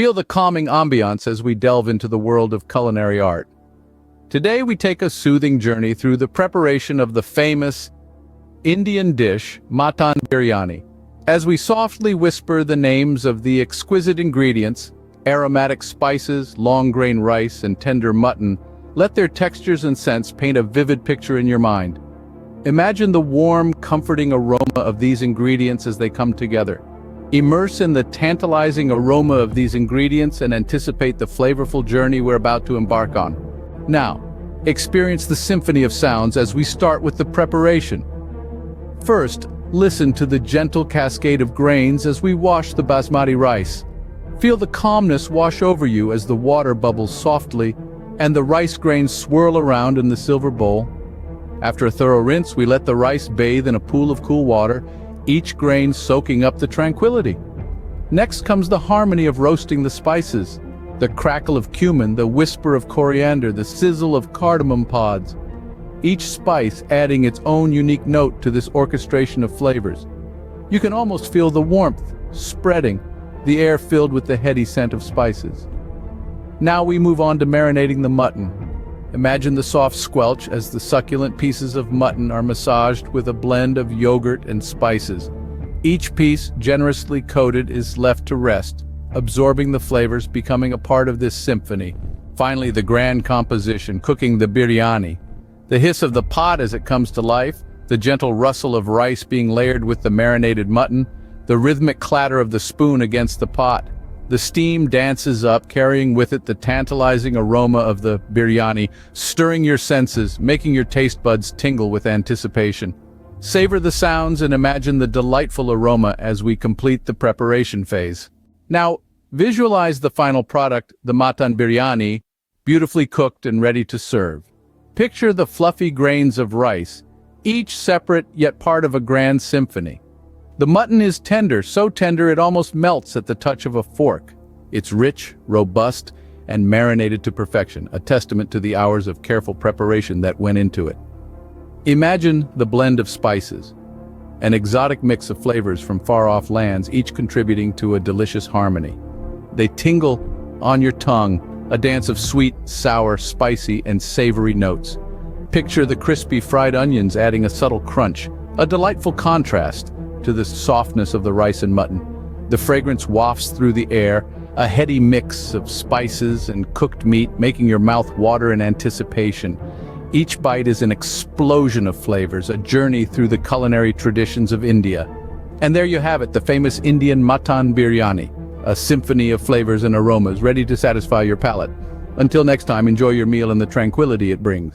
Feel the calming ambiance as we delve into the world of culinary art. Today we take a soothing journey through the preparation of the famous Indian dish, Mutton Biryani. As we softly whisper the names of the exquisite ingredients, aromatic spices, long-grain rice, and tender mutton, let their textures and scents paint a vivid picture in your mind. Imagine the warm, comforting aroma of these ingredients as they come together. Immerse in the tantalizing aroma of these ingredients and anticipate the flavorful journey we're about to embark on. Now, experience the symphony of sounds as we start with the preparation. First, listen to the gentle cascade of grains as we wash the basmati rice. Feel the calmness wash over you as the water bubbles softly and the rice grains swirl around in the silver bowl. After a thorough rinse, we let the rice bathe in a pool of cool water, each grain soaking up the tranquility. Next comes the harmony of roasting the spices. The crackle of cumin, the whisper of coriander, the sizzle of cardamom pods. Each spice adding its own unique note to this orchestration of flavors. You can almost feel the warmth spreading, the air filled with the heady scent of spices. Now we move on to marinating the mutton. Imagine the soft squelch as the succulent pieces of mutton are massaged with a blend of yogurt and spices. Each piece, generously coated, is left to rest, absorbing the flavors, becoming a part of this symphony. Finally, the grand composition, cooking the biryani. The hiss of the pot as it comes to life, the gentle rustle of rice being layered with the marinated mutton, the rhythmic clatter of the spoon against the pot. The steam dances up, carrying with it the tantalizing aroma of the biryani, stirring your senses, making your taste buds tingle with anticipation. Savor the sounds and imagine the delightful aroma as we complete the preparation phase. Now, visualize the final product, the Mutton Biryani, beautifully cooked and ready to serve. Picture the fluffy grains of rice, each separate yet part of a grand symphony. The mutton is tender, so tender it almost melts at the touch of a fork. It's rich, robust, and marinated to perfection, a testament to the hours of careful preparation that went into it. Imagine the blend of spices, an exotic mix of flavors from far-off lands, each contributing to a delicious harmony. They tingle on your tongue, a dance of sweet, sour, spicy, and savory notes. Picture the crispy fried onions adding a subtle crunch, a delightful contrast to the softness of the rice and mutton. The fragrance wafts through the air, a heady mix of spices and cooked meat, making your mouth water in anticipation. Each bite is an explosion of flavors, a journey through the culinary traditions of India. And there you have it, the famous Indian Mutton Biryani, a symphony of flavors and aromas ready to satisfy your palate. Until next time, enjoy your meal and the tranquility it brings.